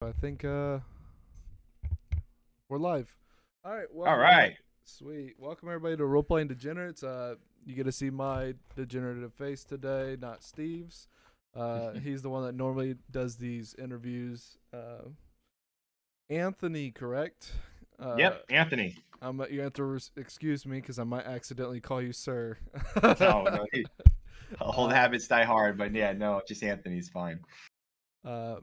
I think we're live. All right, All welcome everybody. right. Sweet, welcome everybody to Role Playing Degenerates. You get to see my degenerative face today, not Steve's. He's the one that normally does these interviews. Anthony, correct? Uh, Yep, Anthony. you have to excuse me because I might accidentally call you sir. No, no, old uh, habits die hard, but yeah, no, just Anthony's fine. I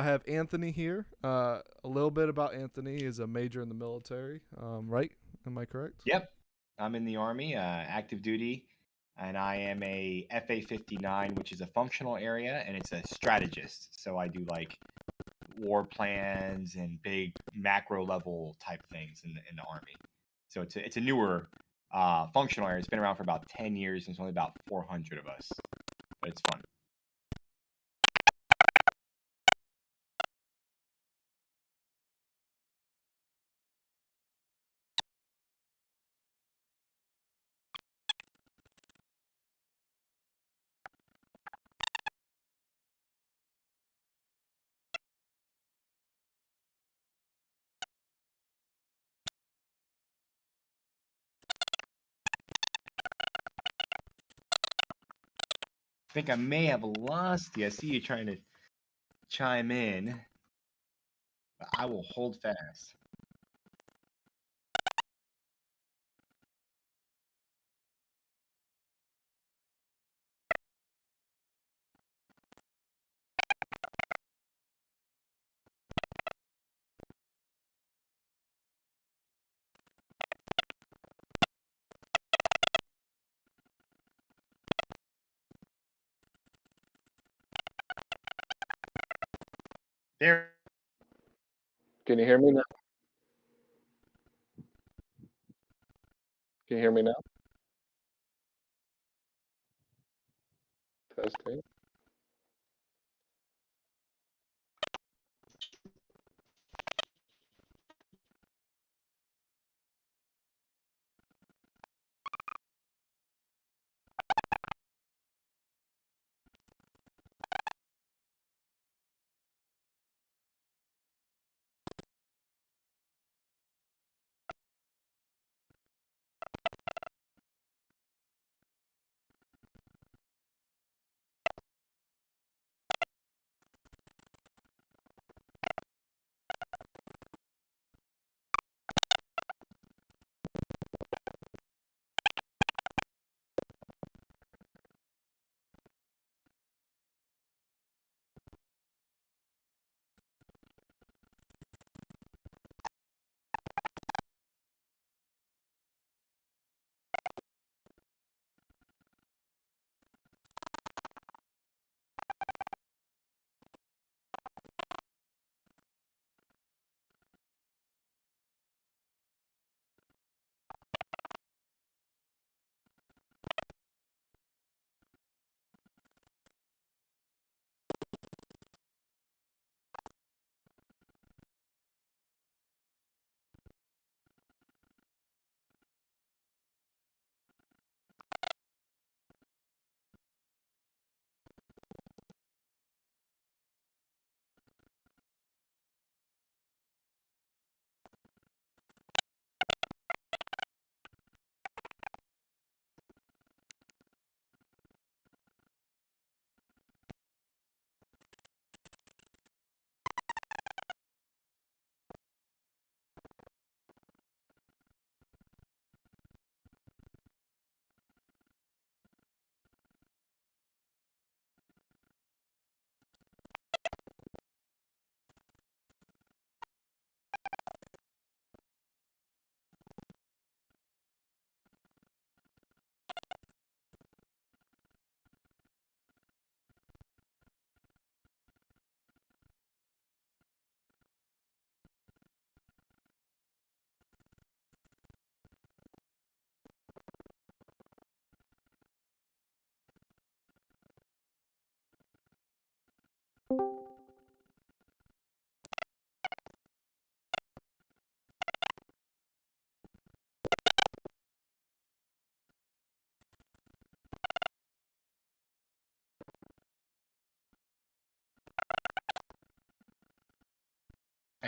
have Anthony here. A little bit about Anthony is a major in the military, right? Am I correct? Yep, I'm in the Army, active duty, and I am a FA 59, which is a functional area, and it's a strategist. So I do like war plans and big macro level type things in the Army. So it's a newer functional area. It's been around for about 10 years, and there's only about 400 of us, but it's fun. I think I may have lost you. I see you trying to chime in. But I will hold fast. There. Can you hear me now? Can you hear me now? Testing.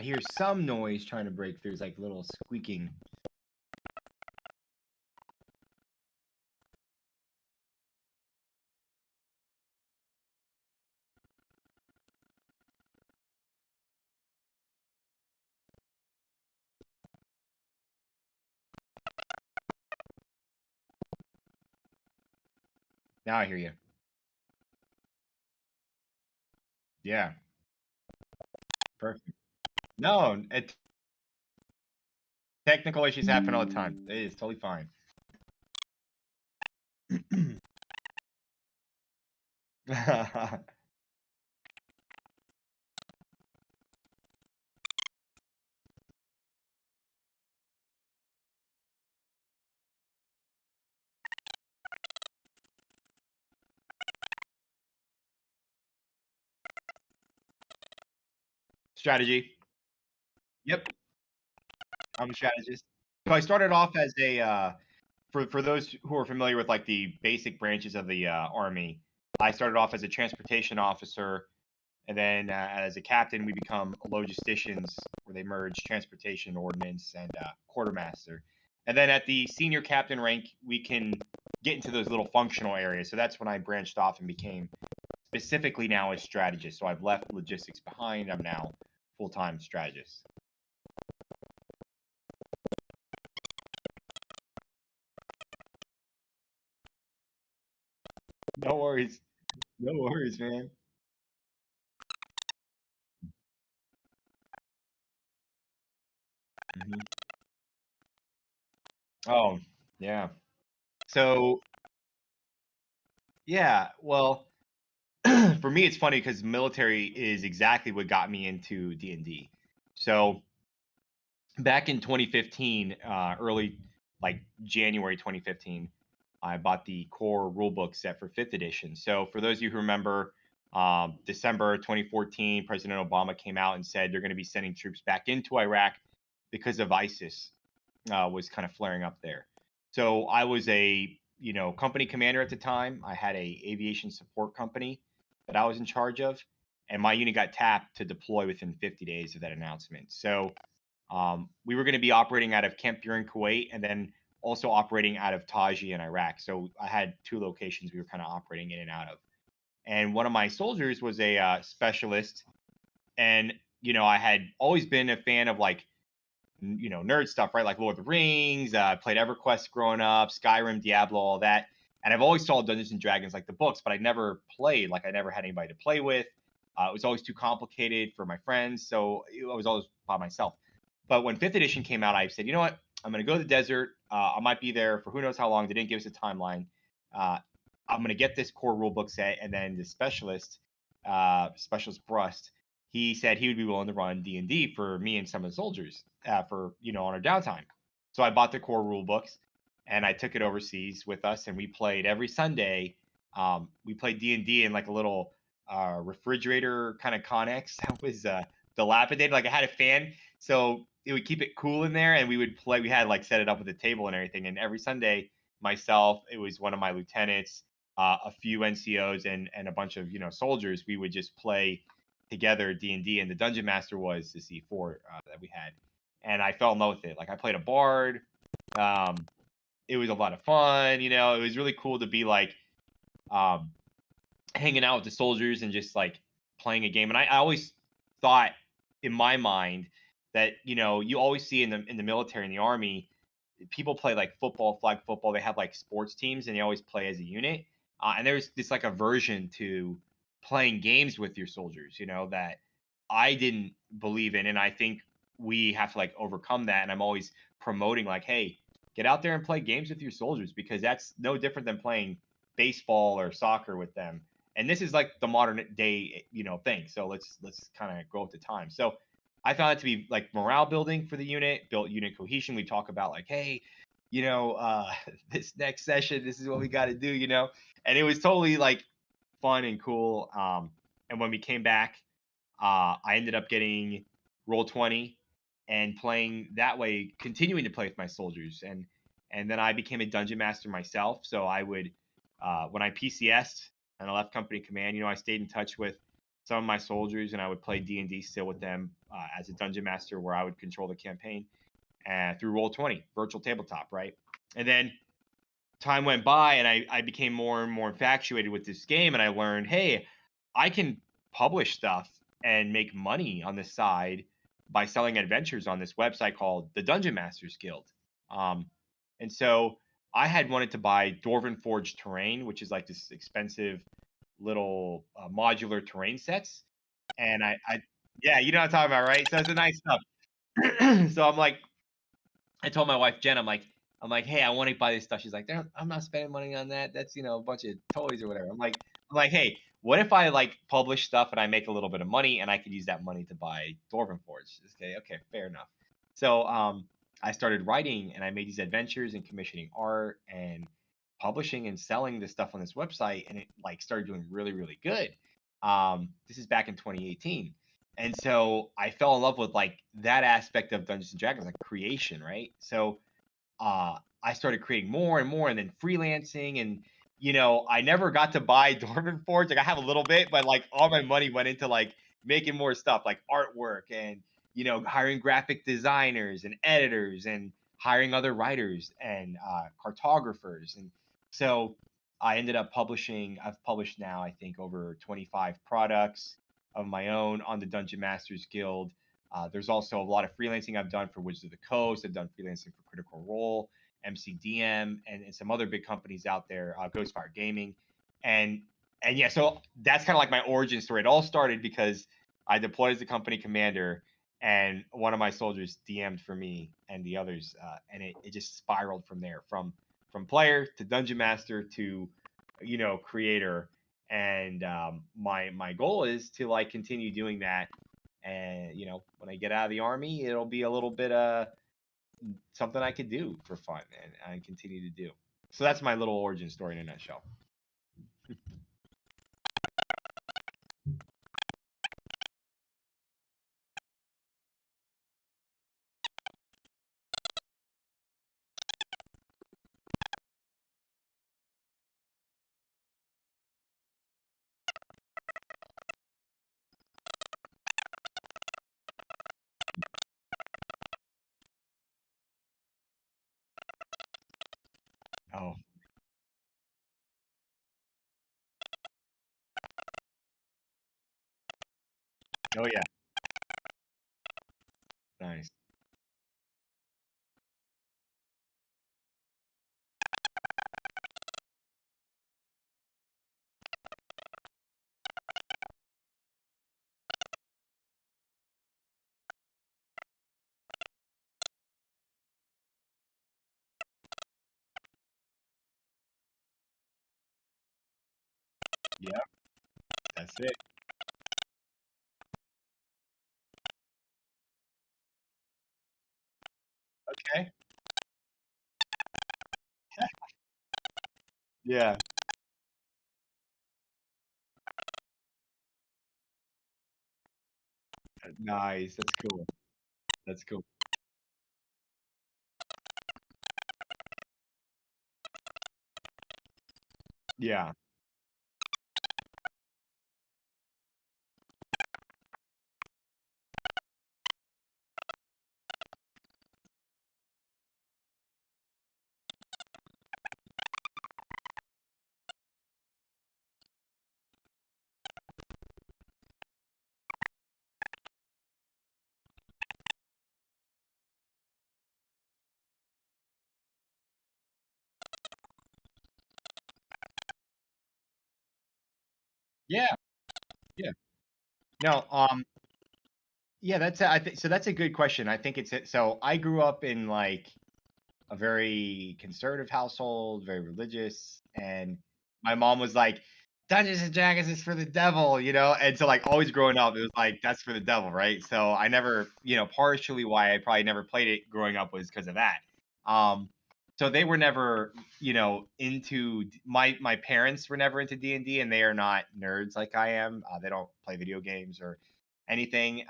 I hear some noise trying to break through. It's like little squeaking. Now I hear you. Yeah. Perfect. No, technical issues happen all the time. It is totally fine. Strategy. Yep. I'm a strategist. So I started off as a for those who are familiar with like the basic branches of the Army. I started off as a transportation officer, and then as a captain, we become logisticians, where they merge transportation, ordnance, and quartermaster. And then at the senior captain rank, we can get into those little functional areas. So that's when I branched off and became specifically now a strategist. So I've left logistics behind. I'm now full-time strategist. No worries. No worries, man. Mhm. Oh, yeah. So, yeah, well, for me, it's funny because military is exactly what got me into D&D. So back in 2015, early like January 2015, I bought the core rulebook set for 5th edition. So for those of you who remember, December 2014, President Obama came out and said they're going to be sending troops back into Iraq because of ISIS was kind of flaring up there. So I was a company commander at the time. I had a aviation support company that I was in charge of, and my unit got tapped to deploy within 50 days of that announcement. So we were going to be operating out of Camp Burin, Kuwait, and then also operating out of Taji in Iraq. So I had 2 locations we were kind of operating in and out of. And one of my soldiers was a specialist, and I had always been a fan of like nerd stuff, right? Like Lord of the Rings. I played EverQuest growing up, Skyrim, Diablo, all that. And I've always saw Dungeons and Dragons, like the books, but I never played. Like I never had anybody to play with. It was always too complicated for my friends, so I was always by myself. But when 5th edition came out, I said, you know what? I'm going to go to the desert. I might be there for who knows how long. They didn't give us a timeline. I'm going to get this core rulebook set, and then the specialist Brust, he said he would be willing to run D&D for me and some of the soldiers for on our downtime. So I bought the core rule books and I took it overseas with us, and we played every Sunday. We played D&D in like a little refrigerator kind of Connex that was dilapidated. Like I had a fan, so it would keep it cool in there, and we would play. We had like set it up with a table and everything. And every Sunday, myself, it was one of my lieutenants, a few NCOs, and a bunch of soldiers. We would just play together D&D, and the dungeon master was the C4 that we had, and I fell in love with it. Like I played a bard. It was a lot of fun. It was really cool to be like hanging out with the soldiers and just like playing a game. And I always thought in my mind that you always see in the military, in the army, people play like football, flag football. They have like sports teams, and they always play as a unit. And there's this like aversion to playing games with your soldiers, that I didn't believe in. And I think we have to like overcome that. And I'm always promoting like, hey, get out there and play games with your soldiers, because that's no different than playing baseball or soccer with them. And this is like the modern day, thing. So let's kind of go with the time. So I found it to be like morale building for the unit, built unit cohesion. We talk about like, hey, this next session, this is what we got to do, and it was totally like fun and cool. And when we came back, I ended up getting Roll20 and playing that way, continuing to play with my soldiers. And then I became a dungeon master myself. So I would, when I PCS'd and I left company command, I stayed in touch with some of my soldiers, and I would play D&D still with them as a dungeon master, where I would control the campaign through Roll20 virtual tabletop, right? And then time went by, and I became more and more infatuated with this game, and I learned, hey, I can publish stuff and make money on the side by selling adventures on this website called the Dungeon Masters Guild. And so I had wanted to buy Dwarven Forge terrain, which is like this expensive little modular terrain sets. And yeah, you know what I'm talking about, right? So it's a nice stuff. So I'm like, I told my wife Jen, I'm like, hey, I want to buy this stuff. She's like, I'm not spending money on that. That's, you know, a bunch of toys or whatever. I'm like, hey, what if I like publish stuff and I make a little bit of money and I could use that money to buy Dwarven Forge? Okay, fair enough. So I started writing, and I made these adventures and commissioning art and publishing and selling this stuff on this website, and it like started doing really, really good. This is back in 2018. And so I fell in love with like that aspect of Dungeons and Dragons, like creation, right? So I started creating more and more, and then freelancing, and you know, I never got to buy Dwarven Forge. Like I have a little bit, but like all my money went into like making more stuff, like artwork, and you know, hiring graphic designers and editors, and hiring other writers and cartographers. And so I ended up publishing. I've published now, I think, over 25 products of my own on the Dungeon Masters Guild. There's also a lot of freelancing I've done for Wizards of the Coast. I've done freelancing for Critical Role, MCDM, and some other big companies out there, Ghostfire Gaming, and yeah. So that's kind of like my origin story. It all started because I deployed as a company commander, and one of my soldiers DM'd for me and the others, and it just spiraled from there, from player to dungeon master to, you know, creator. And my goal is to like continue doing that. And you know, when I get out of the army, it'll be a little bit something I could do for fun, and I continue to do. So that's my little origin story in a nutshell. Oh, oh yeah, nice. Yeah, that's it. Okay. Yeah, nice. That's cool. That's cool. Yeah, yeah, yeah. No, yeah, I think so. That's a good question. I think so. I grew up in like a very conservative household, very religious, and my mom was like, Dungeons and Dragons is for the devil, you know? And so like always growing up, it was like that's for the devil, right? So I never, you know, partially why I probably never played it growing up was because of that. Um so they were never, you know, into my parents were never into D&D, and they are not nerds like I am. They don't play video games or anything.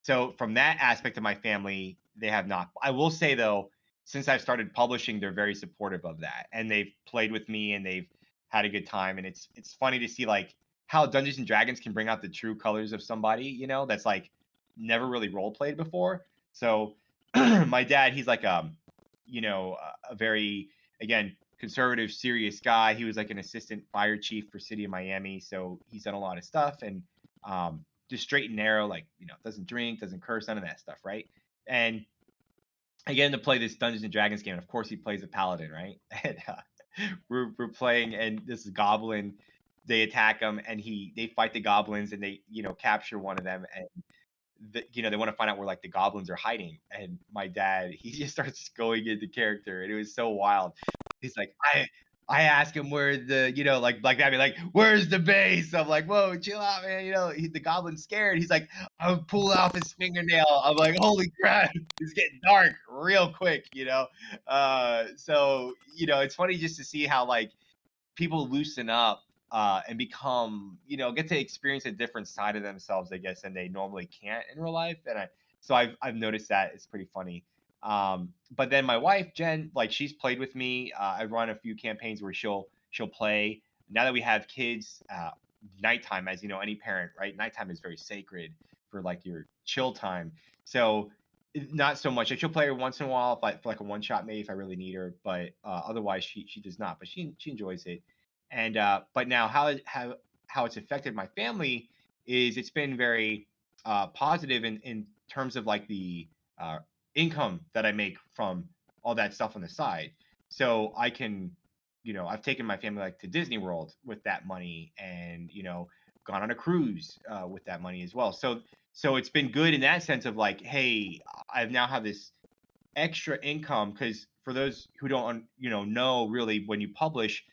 So from that aspect of my family, they have not. I will say though, since I've started publishing, they're very supportive of that, and they've played with me and they've had a good time. And it's funny to see like how Dungeons and Dragons can bring out the true colors of somebody, that's like never really role played before. So my dad, he's like a very, again, conservative, serious guy. He was like an assistant fire chief for City of Miami, so he's done a lot of stuff and just straight and narrow, like doesn't drink, doesn't curse, none of that stuff, right? And I get him to play this Dungeons and Dragons game, and of course he plays a paladin, right? And we're playing, and this goblin, they attack him, and they fight the goblins, and they capture one of them, and they want to find out where like the goblins are hiding. And my dad, he just starts going into character, and it was so wild. He's like, I ask him where the, like Black Batman, like, where's the base? I'm like, whoa, chill out, man. The goblin's scared. He's like, I'm pulling off his fingernail. I'm like, holy crap, it's getting dark real quick, So, it's funny just to see how like people loosen up and become, get to experience a different side of themselves, I guess, and they normally can't in real life. And so I've noticed that it's pretty funny. But then my wife Jen, like she's played with me. I've run a few campaigns where she'll play. Now that we have kids, nighttime, as you know, any parent, right? Nighttime is very sacred for like your chill time. So not so much. Like she'll play her once in a while, if for like a one shot maybe if I really need her. But otherwise, she does not. But she enjoys it. And but now how it's affected my family is it's been very positive in terms of like the income that I make from all that stuff on the side. So I can, I've taken my family like to Disney World with that money, and gone on a cruise with that money as well. So it's been good in that sense of like, hey, I've now have this extra income, because for those who don't know really, when you publish,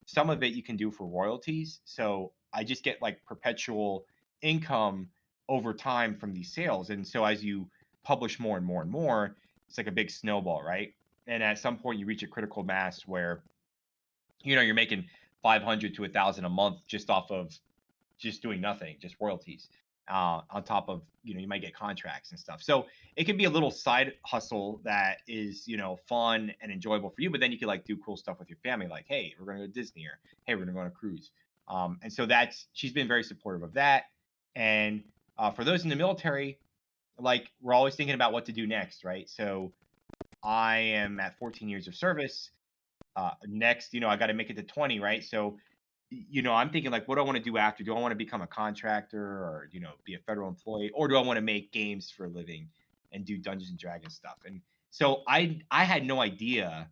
some of it you can do for royalties. So I just get like perpetual income over time from these sales. And so as you publish more and more and more, it's like a big snowball, right? And at some point you reach a critical mass where you're making 500 to 1,000 a month just off of just doing nothing, just royalties. On top of, you might get contracts and stuff. So it can be a little side hustle that is, fun and enjoyable for you, but then you can like do cool stuff with your family. Like, hey, we're going to go to Disney, or hey, we're going to go on a cruise. And so she's been very supportive of that. And for those in the military, like we're always thinking about what to do next, right? So I am at 14 years of service. Next, I got to make it to 20, right? So I'm thinking like, what do I want to do after? Do I want to become a contractor, or, be a federal employee, or do I want to make games for a living and do Dungeons and Dragons stuff? And so I had no idea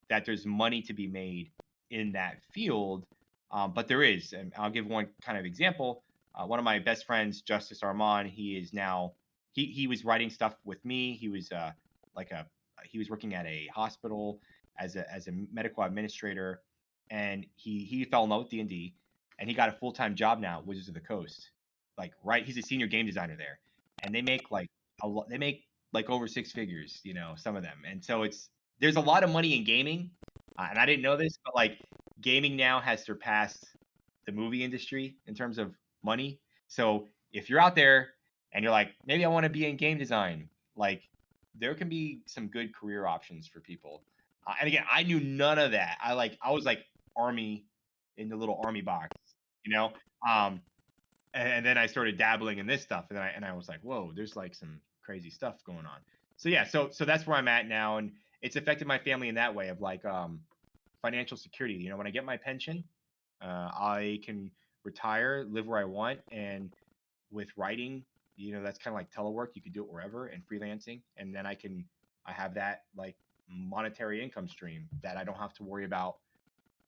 that there's money to be made in that field, but there is. And I'll give one kind of example. One of my best friends, Justice Armand, he is now he was writing stuff with me. He was he was working at a hospital as a medical administrator, and he fell in love with D&D, and he got a full-time job now at Wizards of the Coast. Like, right, he's a senior game designer there, and they make like they make like over six figures, some of them. And so there's a lot of money in gaming, and I didn't know this, but like gaming now has surpassed the movie industry in terms of money. So if you're out there and you're like, maybe I want to be in game design, like there can be some good career options for people. And again, I knew none of that. I was like Army in the little Army box, you know. And then I started dabbling in this stuff, and I was like, whoa, there's like some crazy stuff going on. So yeah, so that's where I'm at now, and it's affected my family in that way of like financial security. When I get my pension, I can retire, live where I want, and with writing, that's kind of like telework. You could do it wherever, and freelancing, and then I have that like monetary income stream that I don't have to worry about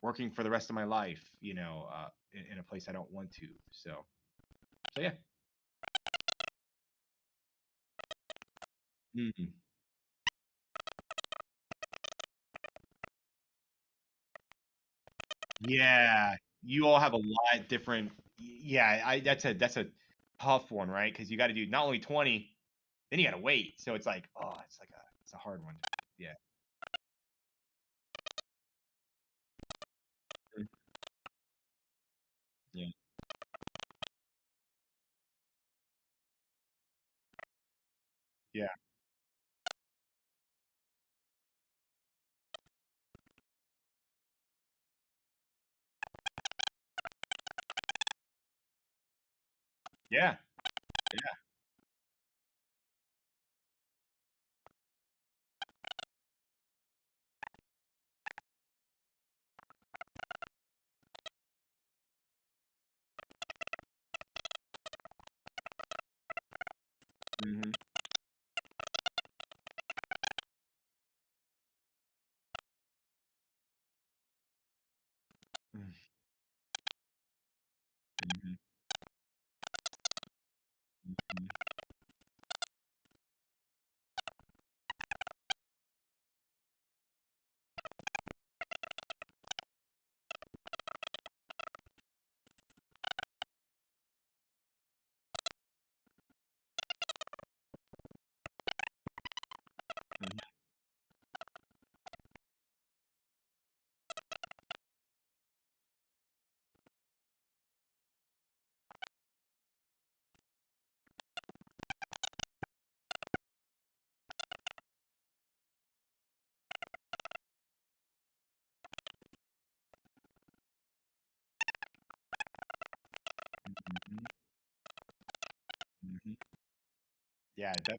working for the rest of my life, in a place I don't want to. So yeah. Mhm. Yeah, you all have a lot different. Yeah, that's a tough one, right? Because you got to do not only 20, then you got to wait. So it's like, oh, it's a hard one. Yeah. Mm. Yeah. Yeah. Yeah. Mm-hmm. Mm-hmm. Mm-hmm. Mm-hmm. Mm-hmm. Yeah, that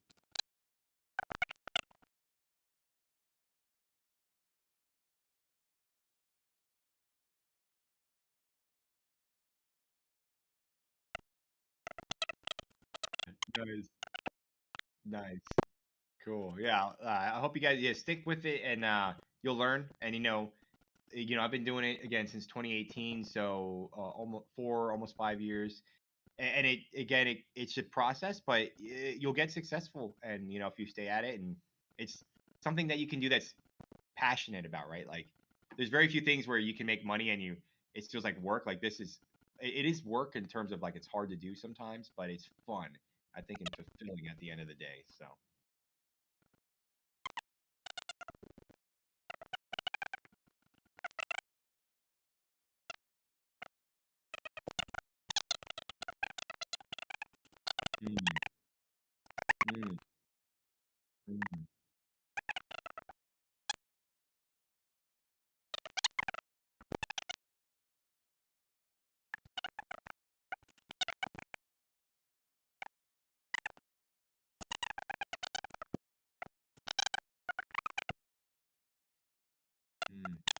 nice. Nice. Cool. Yeah. I hope you guys stick with it and you'll learn. And I've been doing it again since 2018, so almost 5 years. And it's a process, but you'll get successful. And if you stay at it, and it's something that you can do that's passionate about, right? Like, there's very few things where you can make money and it feels like work. Like this is, it is work in terms of like it's hard to do sometimes, but it's fun. I think and fulfilling at the end of the day. So. Mm, mm, mm, mm.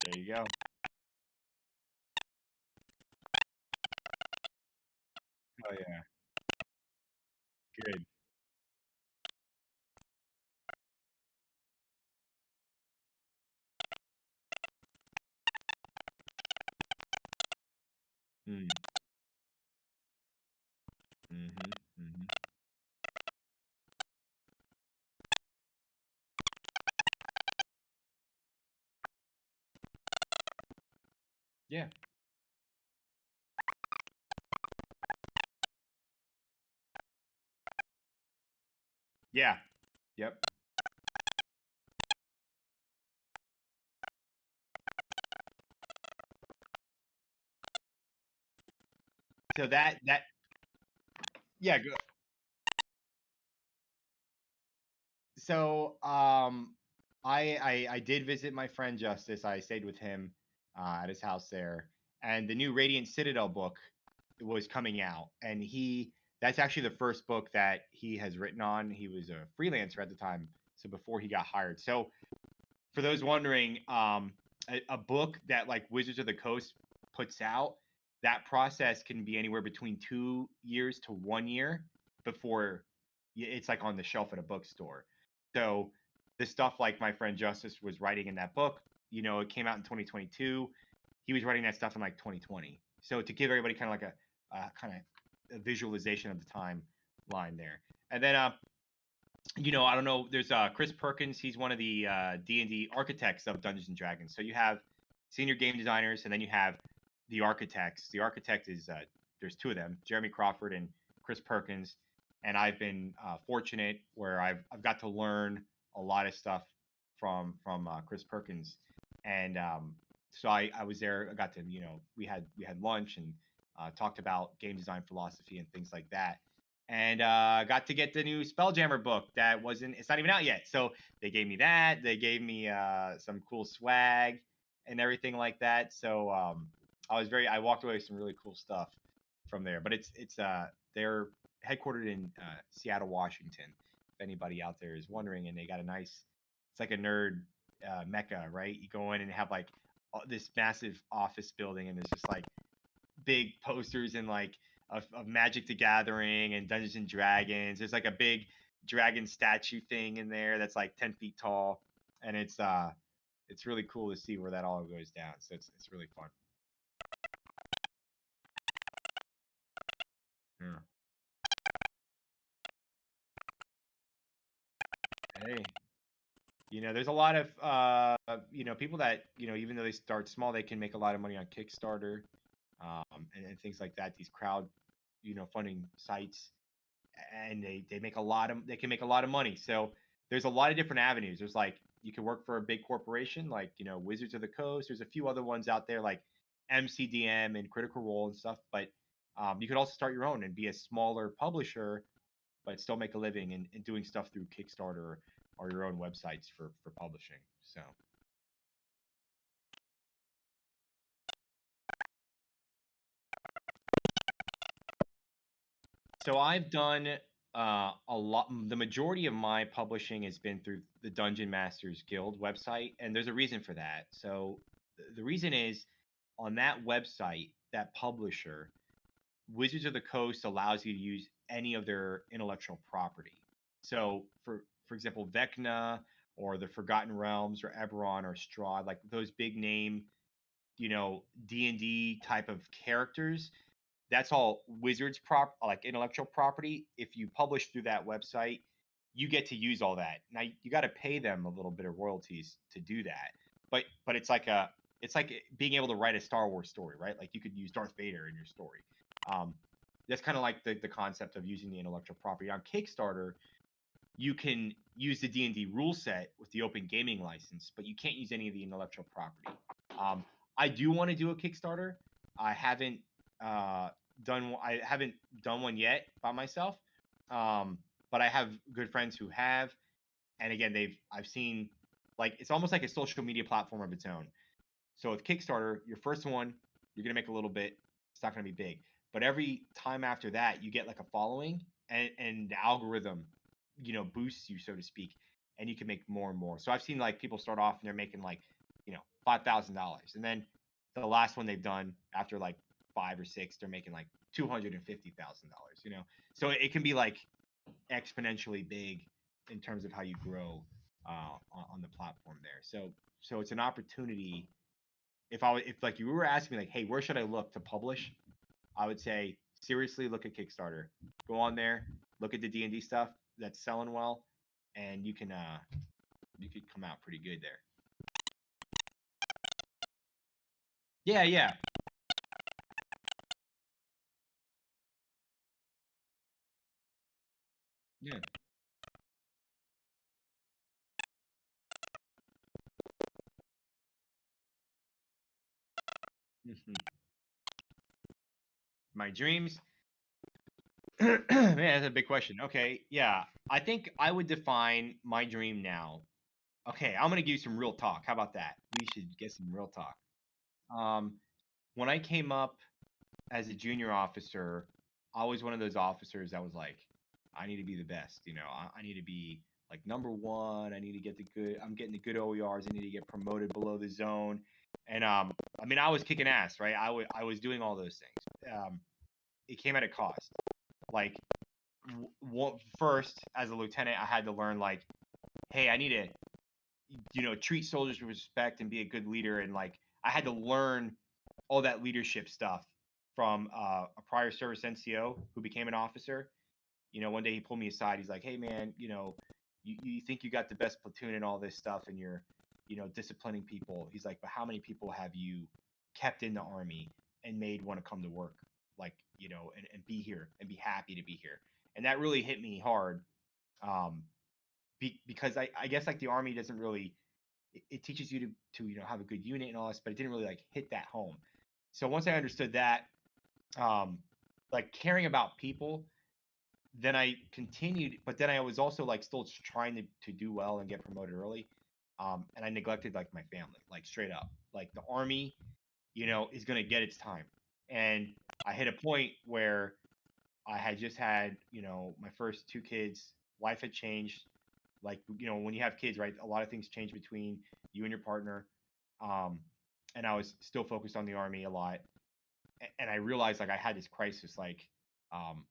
There you go. Oh yeah, good. Mm, mm-hmm, mm-hmm. Yeah, yeah, yep. So yeah. So I did visit my friend Justice. I stayed with him at his house there, and the new Radiant Citadel book was coming out, and that's actually the first book that he has written on. He was a freelancer at the time, so before he got hired. So for those wondering, a book that like Wizards of the Coast puts out, that process can be anywhere between 2 years to 1 year before it's like on the shelf at a bookstore. So the stuff like my friend Justice was writing in that book, it came out in 2022. He was writing that stuff in like 2020. So to give everybody kind of like a kind of a visualization of the timeline there, and then I don't know. There's Chris Perkins. He's one of the D&D architects of Dungeons and Dragons. So you have senior game designers, and then you have the architects. The architect is there's two of them, Jeremy Crawford and Chris Perkins, and I've been fortunate where I've got to learn a lot of stuff from Chris Perkins, and so I was there. I got to we had lunch and talked about game design philosophy and things like that, and got to get the new Spelljammer book that wasn't it's not even out yet. So they gave me that. They gave me some cool swag and everything like that. So I walked away with some really cool stuff from there. But it's they're headquartered in Seattle, Washington. If anybody out there is wondering, and they got it's like a nerd mecca, right? You go in and have like this massive office building, and there's just like big posters and like of Magic the Gathering and Dungeons and Dragons. There's like a big dragon statue thing in there that's like 10 feet tall, and it's really cool to see where that all goes down. So it's really fun. Yeah. Hey, there's a lot of people that even though they start small, they can make a lot of money on Kickstarter, and things like that. These crowd, funding sites, and they make they can make a lot of money. So there's a lot of different avenues. There's like you can work for a big corporation like Wizards of the Coast. There's a few other ones out there like MCDM and Critical Role and stuff. But you could also start your own and be a smaller publisher, but still make a living and doing stuff through Kickstarter or your own websites for publishing. So I've done a lot. The majority of my publishing has been through the Dungeon Masters Guild website, and there's a reason for that. So the reason is on that website, that publisher, Wizards of the Coast allows you to use any of their intellectual property. So for example, Vecna or the Forgotten Realms or Eberron or Strahd, like those big name, D&D type of characters, that's all Wizards like intellectual property. If you publish through that website, you get to use all that. Now you got to pay them a little bit of royalties to do that. But it's like being able to write a Star Wars story, right? Like you could use Darth Vader in your story. That's kind of like the concept of using the intellectual property. On Kickstarter, you can use the D&D rule set with the open gaming license, but you can't use any of the intellectual property. I do want to do a Kickstarter. I haven't done one yet by myself, but I have good friends who have, and again, I've seen like it's almost like a social media platform of its own. So with Kickstarter, your first one, you're gonna make a little bit. It's not gonna be big, but every time after that, you get like a following, and the algorithm, boosts you, so to speak, and you can make more and more. So I've seen like people start off and they're making like, $5,000, and then the last one they've done after like 5 or 6, they're making like $250,000. So it can be like exponentially big in terms of how you grow on the platform there. So it's an opportunity. If like you were asking me like, hey, where should I look to publish? I would say seriously look at Kickstarter. Go on there, look at the D&D stuff that's selling well, and you could come out pretty good there. Yeah. Yeah. My dreams. Man, that's a big question. Okay, yeah. I think I would define my dream now. Okay, I'm gonna give you some real talk. How about that? We should get some real talk. When I came up as a junior officer, I was one of those officers that was like, I need to be the best. I need to be like number one. I need to get I'm getting the good OERs. I need to get promoted below the zone. And I was kicking ass, right? I was doing all those things. It came at a cost. Like, first as a lieutenant, I had to learn like, hey, I need to, treat soldiers with respect and be a good leader. And like, I had to learn all that leadership stuff from a prior service NCO who became an officer. One day he pulled me aside. He's like, hey man, you think you got the best platoon and all this stuff, and you're, disciplining people. He's like, but how many people have you kept in the Army and made want to come to work? like, and be here and be happy to be here. And that really hit me hard. Um, because I guess like the army doesn't really, it teaches you to have a good unit and all this, but it didn't really like hit that home. So once I understood that, like caring about people, then I continued, but then I was also like still trying to do well and get promoted early. And I neglected like my family, like straight up. Like the army, is gonna get its time. And I hit a point where I had just had, my first two kids. Life had changed. Like, when you have kids, right? A lot of things change between you and your partner. Um, and I was still focused on the army a lot. And I realized like I had this crisis, like, um,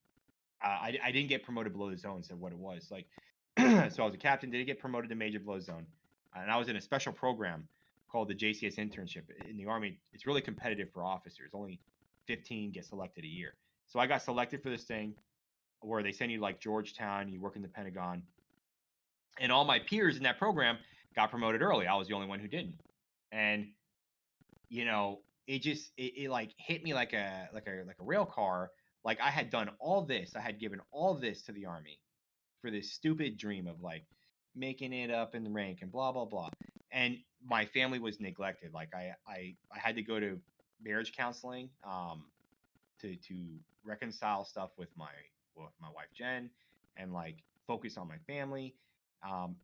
I didn't get promoted below the zone, said what it was. Like, so I was a captain, didn't get promoted to major below zone. And I was in a special program called the JCS internship in the Army. It's really competitive for officers. Only 15 get selected a year. So I got selected for this thing where they send you like Georgetown, you work in the Pentagon. And all my peers in that program got promoted early. I was the only one who didn't. And, it like hit me like a rail car. Like I had done all this. I had given all this to the Army for this stupid dream of like making it up in the rank and blah blah blah. And my family was neglected. Like I had to go to marriage counseling to reconcile stuff with my wife Jen and like focus on my family. Um,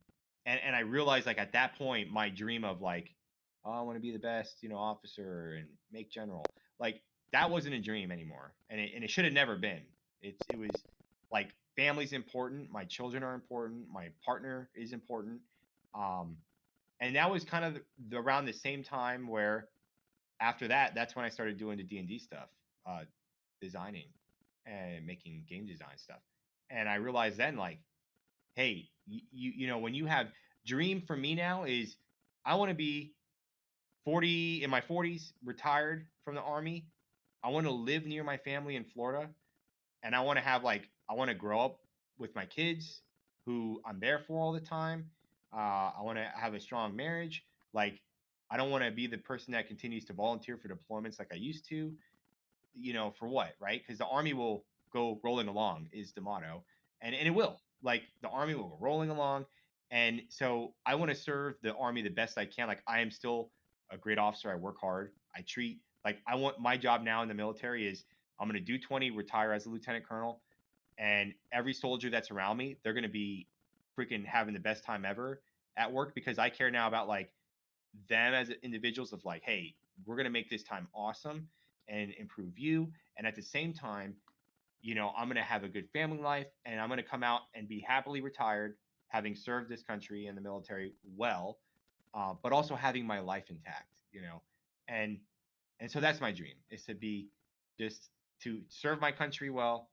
and I realized like at that point my dream of like, oh, I want to be the best officer and make general, like that wasn't a dream anymore, and it should have never been. It was like family's important, my children are important, my partner is important. um and that was kind of around the same time where after that, that's when I started doing the D&D stuff, uh designing and making game design stuff. And I realized then like, hey, when you have dream for me now is I want to be 40 in my 40s, retired from the army. I want to live near my family in Florida, and I want to have like I want to grow up with my kids who I'm there for all the time. I want to have a strong marriage. Like I don't want to be the person that continues to volunteer for deployments like I used to. For what, right? Because the army will go rolling along is the motto, and it will. Like the army will go rolling along, and so I want to serve the army the best I can. Like I am still a great officer. I work hard. I treat like I want my job now in the military is I'm going to do 20, retire as a lieutenant colonel, and every soldier that's around me, they're going to be freaking having the best time ever at work because I care now about like them as individuals of like, hey, we're going to make this time awesome and improve you. And at the same time, I'm going to have a good family life and I'm going to come out and be happily retired, having served this country in the military well, but also having my life intact. And, and so that's my dream is to be just to serve my country well,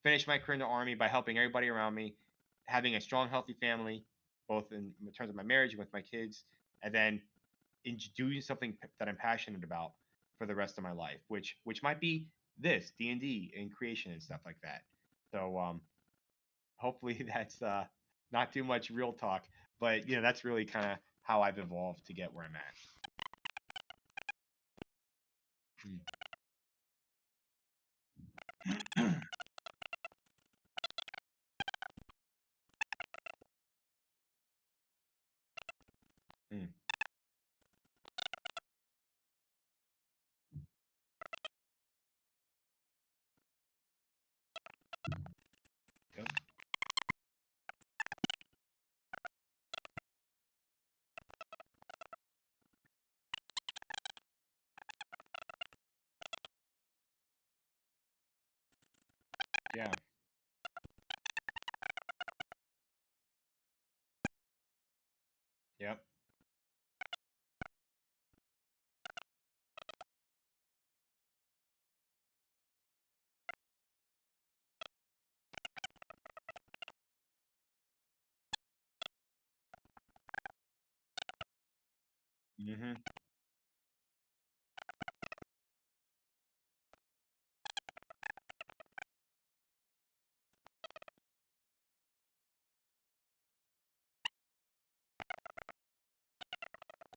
finish my career in the army by helping everybody around me, having a strong, healthy family, both in terms of my marriage and with my kids, and then in doing something that I'm passionate about for the rest of my life, which might be this D&D and creation and stuff like that. So hopefully that's not too much real talk, but that's really kind of how I've evolved to get where I'm at. Mm. Yep. Yeah. Yep. Hmm.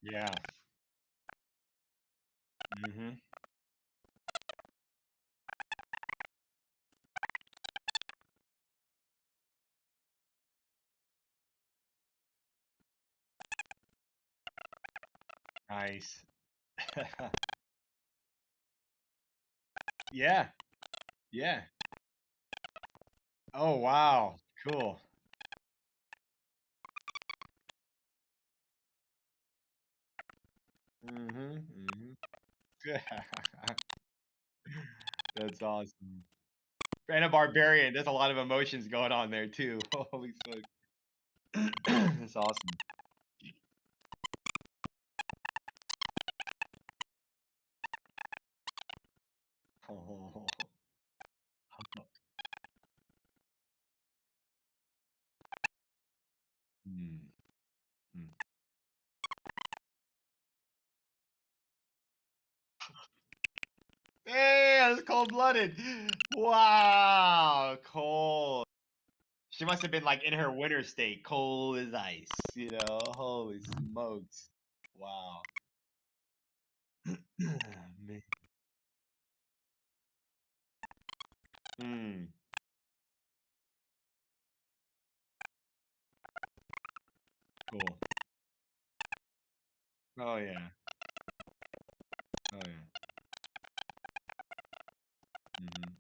Yeah. Hmm. Nice. Yeah. Yeah. Oh, wow. Cool. Mm-hmm. Mm-hmm. That's awesome. And a barbarian. There's a lot of emotions going on there too. Holy smokes. That's awesome. Oh. Mm, mm. Hey, that's cold-blooded. Wow, cold. She must have been like in her winter state, cold as ice, you know. Holy smokes. Wow. Man. Mm, cool. Oh yeah. Oh yeah. Hmm.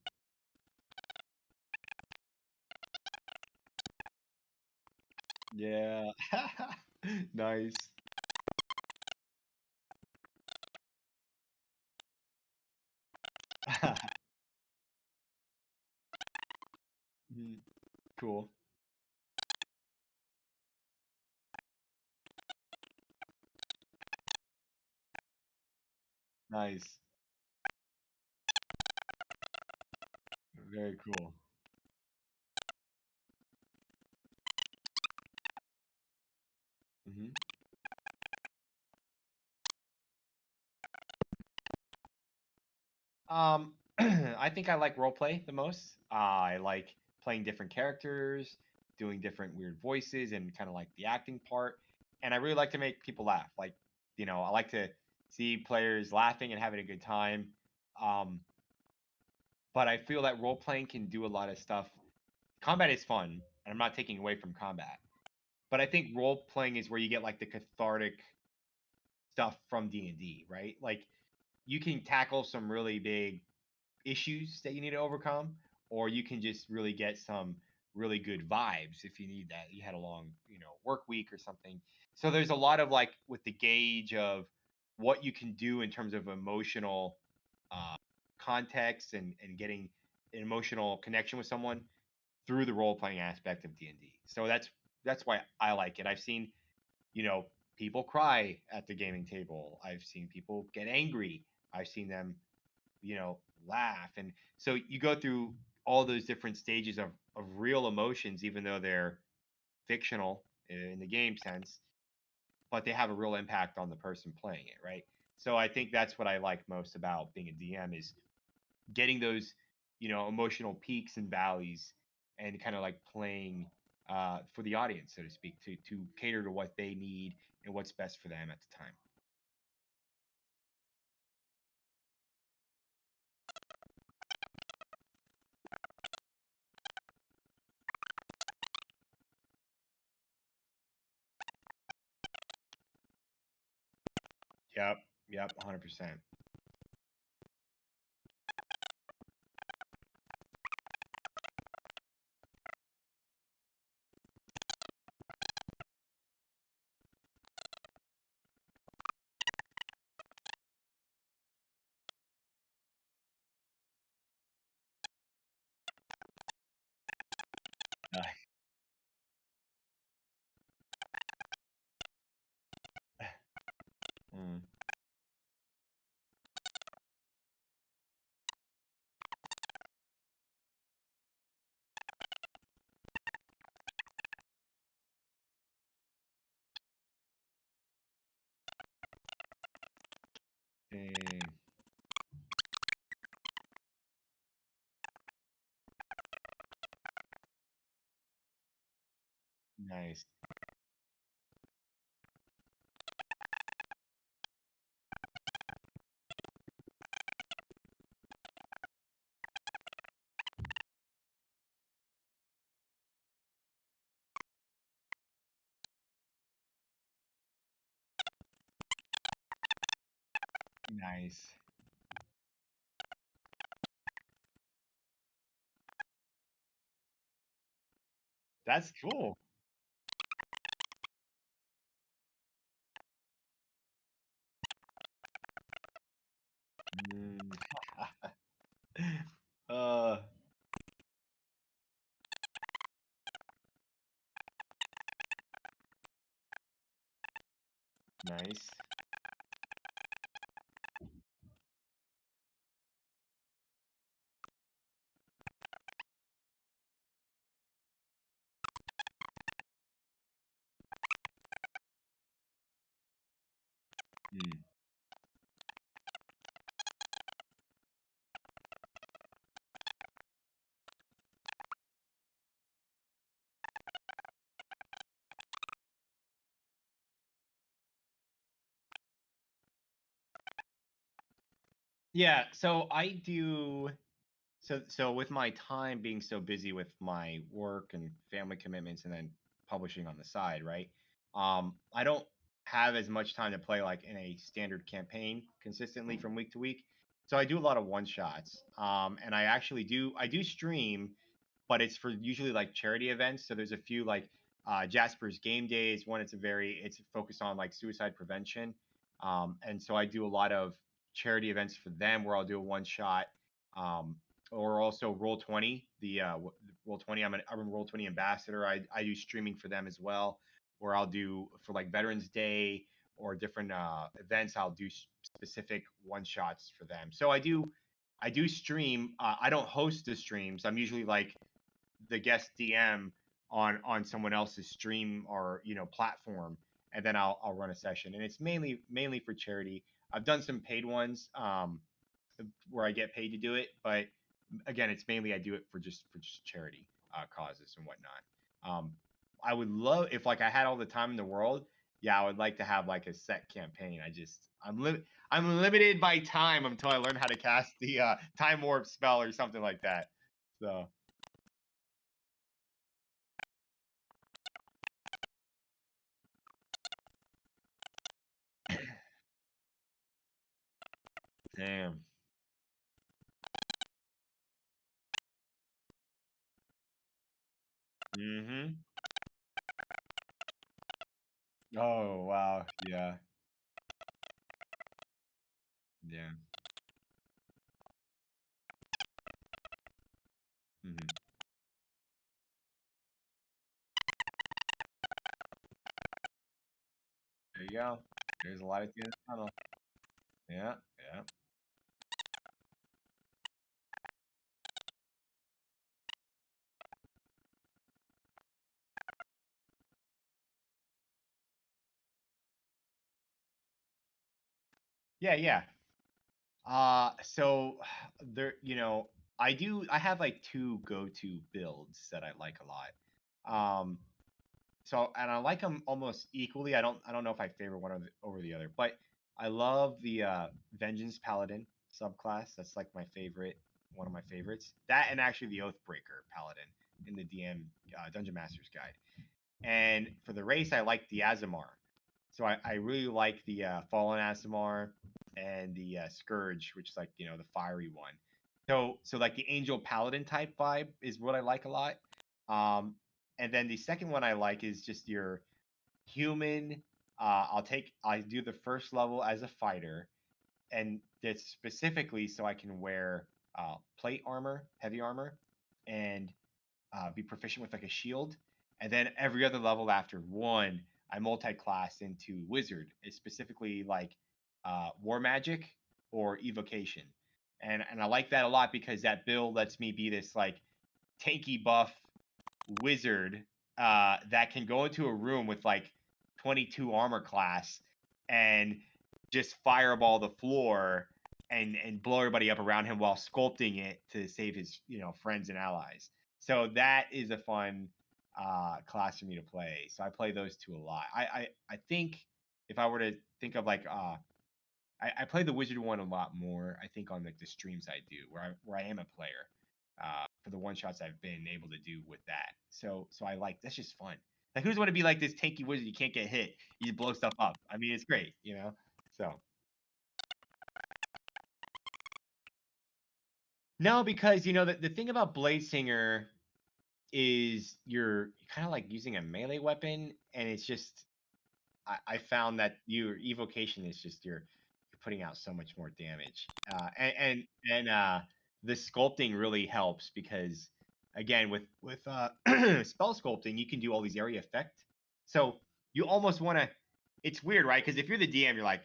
Yeah. Nice. Mhm. Cool. Nice. Very cool. Hmm. I think I like roleplay the most. I like playing different characters, doing different weird voices, and kind of like the acting part. And I really like to make people laugh. Like, I like to see players laughing and having a good time. Um, but I feel that role playing can do a lot of stuff. Combat is fun, and I'm not taking away from combat. But I think role playing is where you get like the cathartic stuff from D&D, right? Like you can tackle some really big issues that you need to overcome, or you can just really get some really good vibes if you need that. You had a long, work week or something. So there's a lot of like with the gauge of what you can do in terms of emotional uh, context and getting an emotional connection with someone through the role playing aspect of D&D. So that's why I like it. I've seen, you know, people cry at the gaming table. I've seen people get angry. I've seen them, laugh. And so you go through all those different stages of real emotions, even though they're fictional in the game sense, but they have a real impact on the person playing it, right? So I think that's what I like most about being a DM is getting those, emotional peaks and valleys and kind of like playing for the audience, so to speak, to cater to what they need and what's best for them at the time. Yep. Yep. 100%. Mm. Dang. Nice. Nice. That's cool. Mm. uh, nice. Mm. Yeah, so I do so with my time being so busy with my work and family commitments and then publishing on the side, right? I don't have as much time to play like in a standard campaign consistently from week to week. So I do a lot of one shots. And I do stream, but it's for usually like charity events. So there's a few like Jasper's Game Days. One, it's focused on like suicide prevention. And so I do a lot of charity events for them where I'll do a one shot. Um, or also Roll 20, the Roll 20. I'm a Roll 20 ambassador. I do streaming for them as well, where I'll do for like Veterans Day or different events. I'll do specific one shots for them. So I do stream. I don't host the streams. I'm usually like the guest DM on someone else's stream or platform, and then I'll run a session. And it's mainly for charity. I've done some paid ones where I get paid to do it, but again, it's mainly I do it for just charity causes and whatnot. I would love if like I had all the time in the world. Yeah, I would like to have like a set campaign. I'm limited by time until I learn how to cast the time warp spell or something like that. So damn. Mm-hmm. Oh wow. Yeah. Yeah. Mm-hmm. There you go. There's a lot at the end of the tunnel. Yeah. Yeah. Yeah. Yeah. So there, I have like two go-to builds that I like a lot. So and I like them almost equally. I don't know if I favor over the other, but I love the Vengeance Paladin subclass. That's like my favorite, one of my favorites. That and actually the Oathbreaker Paladin in the DM Dungeon Master's Guide. And for the race, I like the Azamar. So I really like the Fallen Azamar and the Scourge, which is like the fiery one. So like the Angel Paladin type vibe is what I like a lot. And then the second one I like is just your human. I do the first level as a fighter, and it's specifically so I can wear plate armor, heavy armor, and be proficient with like a shield. And then every other level after one, I multi-class into wizard. It's specifically like war magic or evocation. And I like that a lot because that build lets me be this like tanky buff wizard that can go into a room with like 22 armor class and just fireball the floor and blow everybody up around him while sculpting it to save his friends and allies. So that is a fun class for me to play. So I play those two a lot. I think if I were to think of like I play the wizard one a lot more. I think on like the streams I do where I am a player for the one shots I've been able to do with that. So I like that's just fun. Like who's want to be like this tanky wizard? You can't get hit. You blow stuff up. I mean, it's great. So No, because the thing about Blade Singer is you're kind of like using a melee weapon, and it's just I found that your evocation is just you're putting out so much more damage. And the sculpting really helps because again with spell sculpting you can do all these area effect. So you almost want to. It's weird, right? Because if you're the DM, you're like,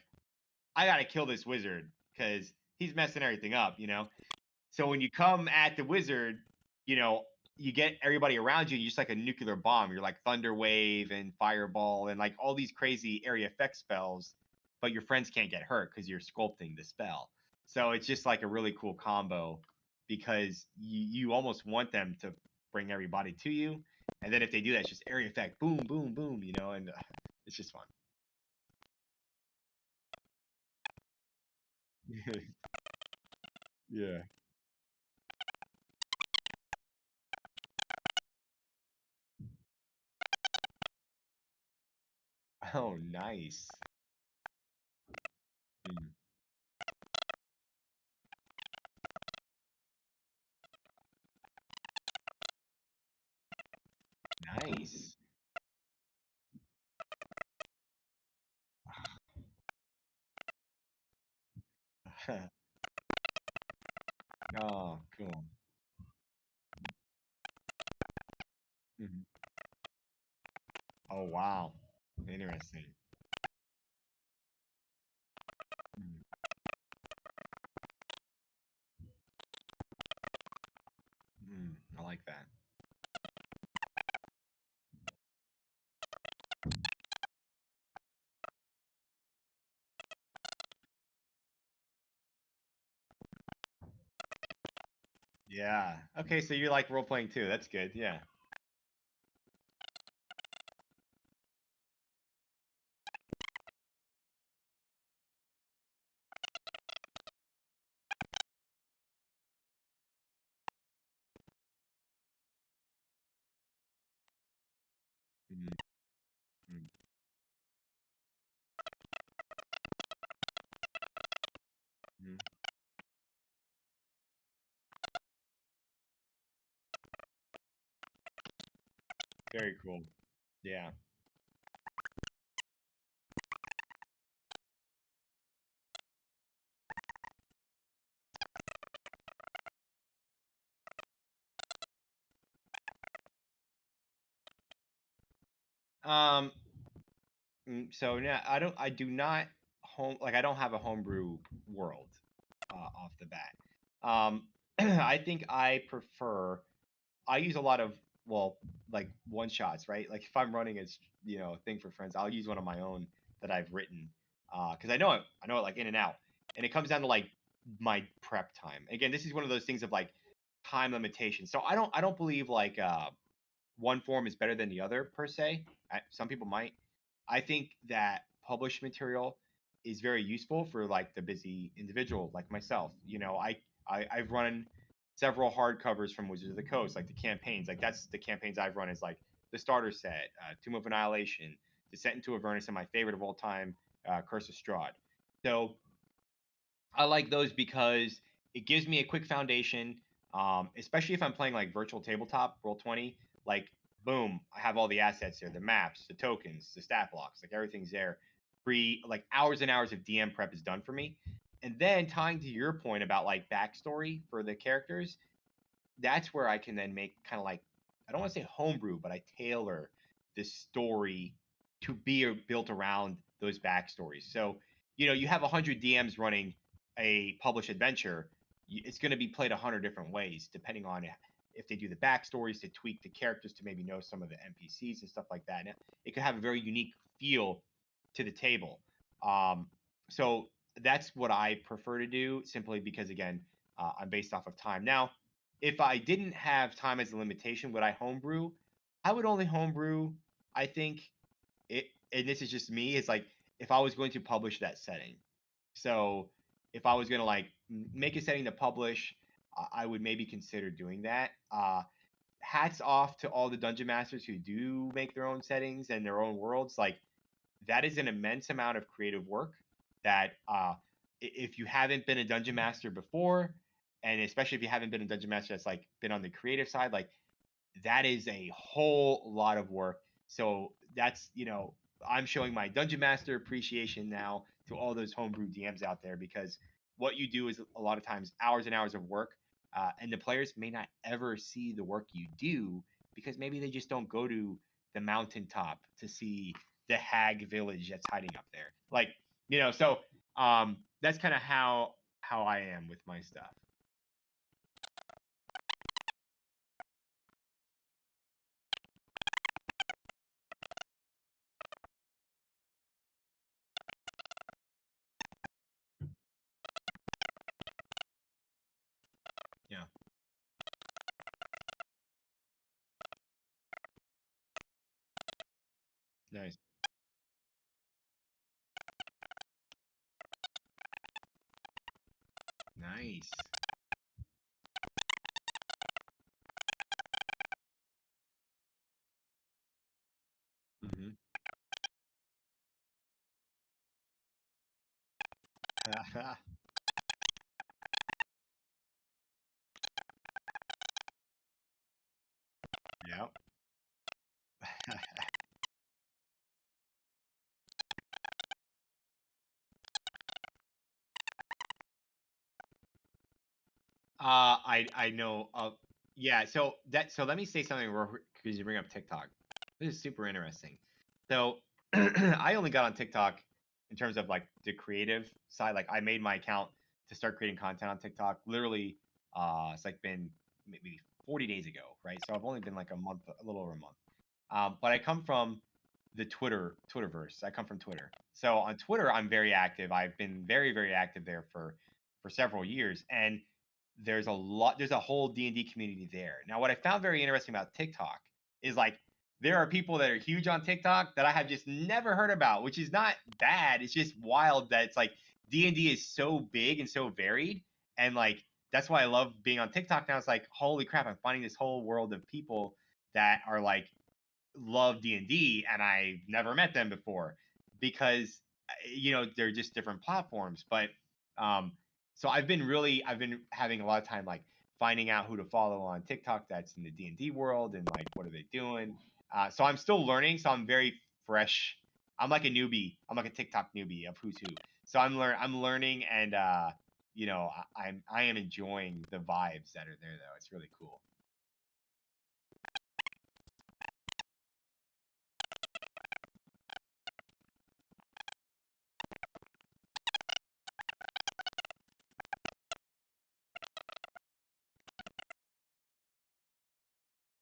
I gotta kill this wizard because he's messing everything up. So when you come at the wizard, you know, you get everybody around you, you're just like a nuclear bomb. You're like Thunder Wave and Fireball and like all these crazy area effect spells, but your friends can't get hurt because you're sculpting the spell. So it's just like a really cool combo because you almost want them to bring everybody to you. And then if they do that, it's just area effect, boom, boom, boom, and it's just fun. Yeah. Oh, nice. Mm, nice. Oh, cool. Mhm. Oh, wow. Interesting. Mm, I like that. Yeah. Okay, so you like role playing too. That's good. Yeah. Mhm, mm, mhm. Very cool. Yeah. Um. So yeah, I do not I don't have a homebrew world off the bat. I think I prefer. I use a lot of well, like one shots, right? Like if I'm running a thing for friends, I'll use one of my own that I've written because I know it like in and out, and it comes down to like my prep time. Again, this is one of those things of like time limitation. So I don't believe like one form is better than the other per se. Some people might. I think that published material is very useful for like the busy individual like myself. I've run several hardcovers from Wizards of the Coast, like the campaigns. Like that's the campaigns I've run is like the starter set, Tomb of Annihilation, Descent into Avernus, and my favorite of all time, Curse of Strahd. So I like those because it gives me a quick foundation, especially if I'm playing like virtual tabletop, Roll20. Like, boom, I have all the assets there, the maps, the tokens, the stat blocks, like everything's there. Free, like hours and hours of DM prep is done for me. And then tying to your point about like backstory for the characters, that's where I can then make kind of like I don't want to say homebrew, but I tailor the story to be built around those backstories. So you have 100 DMs running a published adventure. It's going to be played 100 different ways depending on if they do the backstories to tweak the characters to maybe know some of the NPCs and stuff like that. And it could have a very unique feel to the table. So that's what I prefer to do, simply because again, I'm based off of time. Now, if I didn't have time as a limitation, would I homebrew? I would only homebrew. I think and this is just me. It's like if I was going to publish that setting. So if I was going to like make a setting to publish, I would maybe consider doing that. Hats off to all the dungeon masters who do make their own settings and their own worlds. Like that is an immense amount of creative work that if you haven't been a dungeon master before, and especially if you haven't been a dungeon master that's like been on the creative side, like that is a whole lot of work. So that's, I'm showing my dungeon master appreciation now to all those homebrew DMs out there, because what you do is a lot of times hours and hours of work, and the players may not ever see the work you do because maybe they just don't go to the mountaintop to see the hag village that's hiding up there. Like, so that's kind of how I am with my stuff. Yeah. Nice. Nice. Mm-hmm. Yep. I know. Yeah. So let me say something because you bring up TikTok. This is super interesting. So I only got on TikTok in terms of like the creative side. Like I made my account to start creating content on TikTok. Literally, it's like been maybe 40 days ago, right? So I've only been like a month, a little over a month. But I come from the Twitterverse. I come from Twitter. So on Twitter, I'm very active. I've been very, very active there for several years, and there's a whole D&D community there. Now, what I found very interesting about TikTok is like there are people that are huge on TikTok that I have just never heard about, which is not bad. It's just wild that it's like D&D is so big and so varied, and like that's why I love being on TikTok now. It's like, holy crap, I'm finding this whole world of people that are like love D&D, and I've never met them before because they're just different platforms. But um so I've been having a lot of time like finding out who to follow on TikTok that's in the D&D world, and like what are they doing. So I'm still learning, so I'm very fresh. I'm like a newbie. I'm like a TikTok newbie of who's who. So I'm learning, and I am enjoying the vibes that are there, though. It's really cool.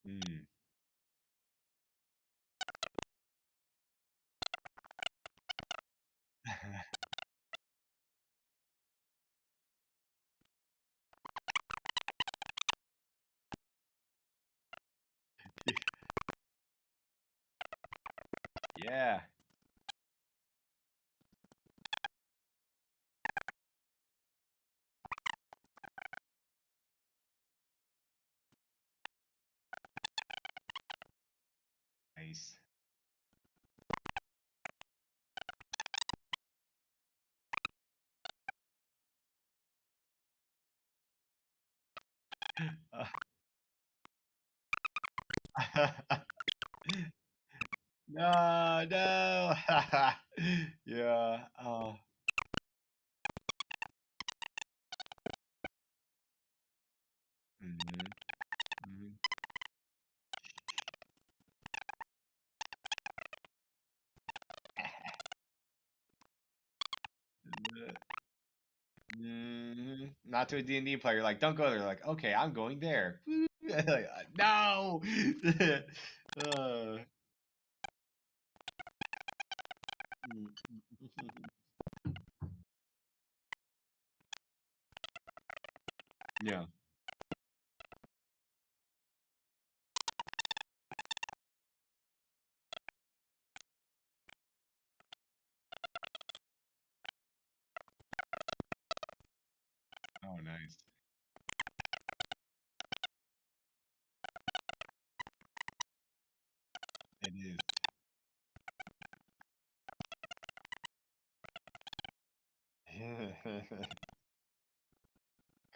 Mm. Yeah. Nice. No, no. Yeah. Oh. Mhm, mhm. Not to a D&D player. Like, don't go there. Like, okay, I'm going there. Like, no. Uh, yeah. Oh, nice. It is.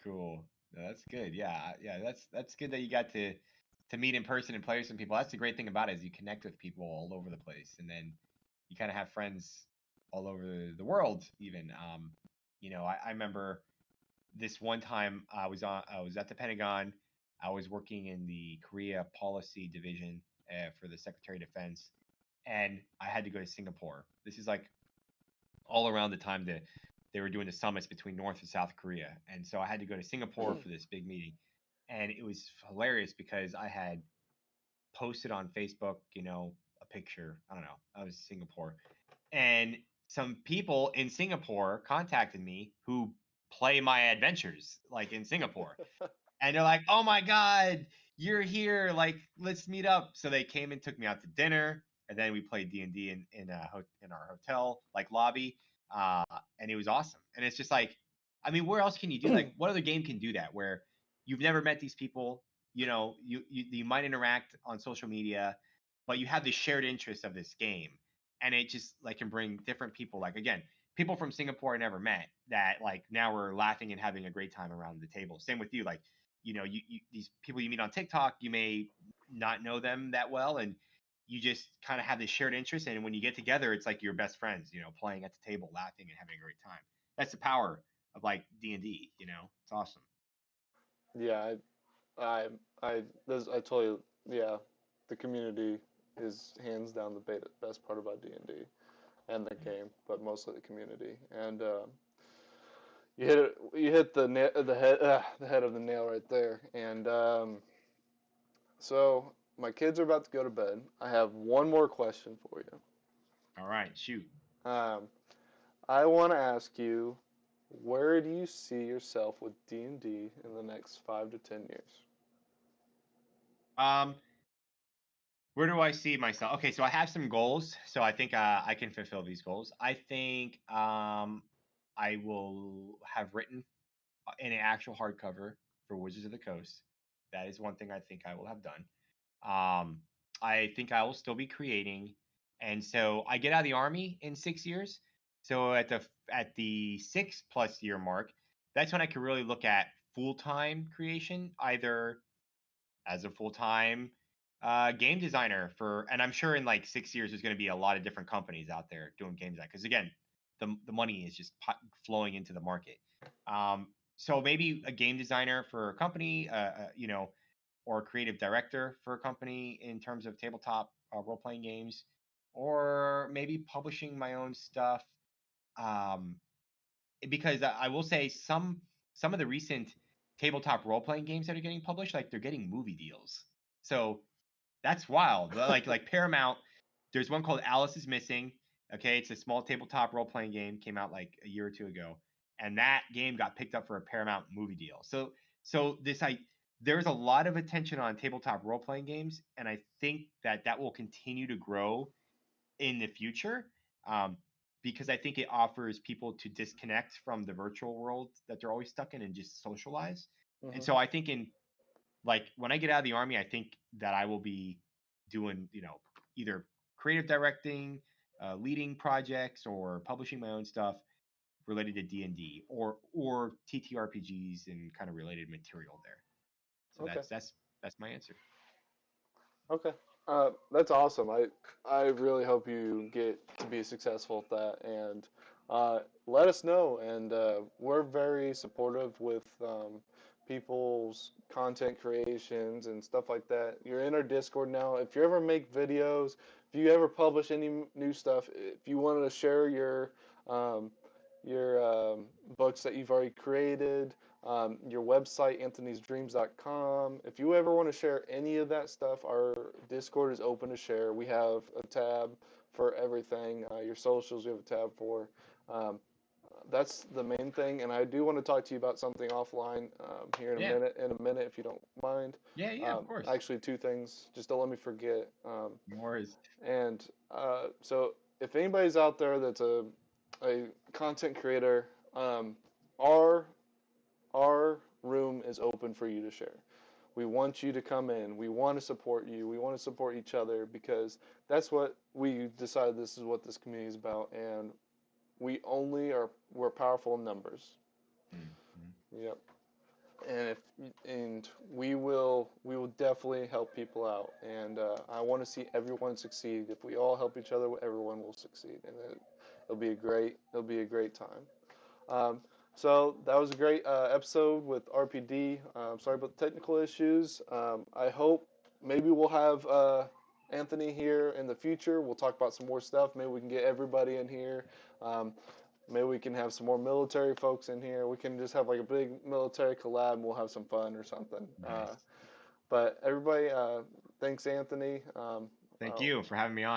Cool. No, that's good. Yeah. That's good that you got to meet in person and play with some people. That's the great thing about it is you connect with people all over the place, and then you kind of have friends all over the world. Even, I remember this one time I was at the Pentagon. I was working in the Korea Policy Division for the Secretary of Defense, and I had to go to Singapore. This is like all around the time that they were doing the summits between North and South Korea, and so I had to go to Singapore for this big meeting, and it was hilarious because I had posted on Facebook, a picture. I don't know, I was in Singapore, and some people in Singapore contacted me who play my adventures like in Singapore, and they're like, "Oh my god, you're here! Like, let's meet up." So they came and took me out to dinner, and then we played D&D in our hotel like lobby, uh, and it was awesome. And it's just like, I mean, where else can you do like what other game can do that where you've never met these people? You might interact on social media, but you have this shared interest of this game, and it just like can bring different people. Like again, people from Singapore I never met that like now we're laughing and having a great time around the table. Same with you, like you these people you meet on TikTok, you may not know them that well, and you just kind of have this shared interest. And when you get together, it's like your best friends, playing at the table, laughing and having a great time. That's the power of like D&D. It's awesome. Yeah, I totally, yeah, the community is hands down the best part about D&D and the game, but mostly the community. And you hit the head of the nail right there. And so my kids are about to go to bed. I have one more question for you. All right, shoot. Um, I want to ask you, where do you see yourself with D&D in the next 5 to 10 years? um where do I see myself? Okay, so I have some goals, so I think I can fulfill these goals. I think I will have written in an actual hardcover for Wizards of the Coast. That is one thing I think I will have done. Um, I think I will still be creating, and so I get out of the army in 6 years. So at the 6+ year mark, that's when I can really look at full time creation, either as a full time game designer and I'm sure in like 6 years there's going to be a lot of different companies out there doing game design because again, the money is just flowing into the market. So maybe a game designer for a company, or a creative director for a company in terms of tabletop role playing games, or maybe publishing my own stuff. Um, because I will say some of the recent tabletop role playing games that are getting published, like they're getting movie deals. So that's wild. Like Paramount, there's one called Alice is Missing. Okay, it's a small tabletop role playing game, came out like a year or two ago, and that game got picked up for a Paramount movie deal. So there's a lot of attention on tabletop role playing games, and I think that will continue to grow in the future. Um, because I think it offers people to disconnect from the virtual world that they're always stuck in and just socialize. And Mm-hmm. so I think in like when I get out of the army, I think that I will be doing, either creative directing, leading projects, or publishing my own stuff related to D&D or TTRPGs and kind of related material there. So Okay. that's my answer. Okay. That's awesome. I really hope you get to be successful at that, and let us know. And we're very supportive with people's content creations and stuff like that. You're in our Discord now. If you ever make videos, if you ever publish any new stuff, if you wanted to share um, your books that you've already created, your website, anthonysdreams.com. If you ever want to share any of that stuff, our Discord is open to share. We have a tab for everything. Your socials, we have a tab for. Um, that's the main thing, and I do want to talk to you about something offline here in a Yeah. minute. In a minute, if you don't mind. Yeah, of course. Actually, two things. Just don't let me forget. More is And so, if anybody's out there that's a content creator, our our room is open for you to share. We want you to come in. We want to support you. We want to support each other because that's what we decided this is what this community is about. And we're powerful in numbers. mm-hmm. Yep. and we will definitely help people out, and I want to see everyone succeed. If we all help each other, everyone will succeed, and it'll be a great time. Um, so that was a great episode with RPD. Sorry about the technical issues. I hope maybe we'll have Anthony here in the future. We'll talk about some more stuff. Maybe we can get everybody in here. Um, Maybe we can have some more military folks in here. We can just have like a big military collab and we'll have some fun or something. Nice. But everybody, thanks, Anthony. Thank you for having me on.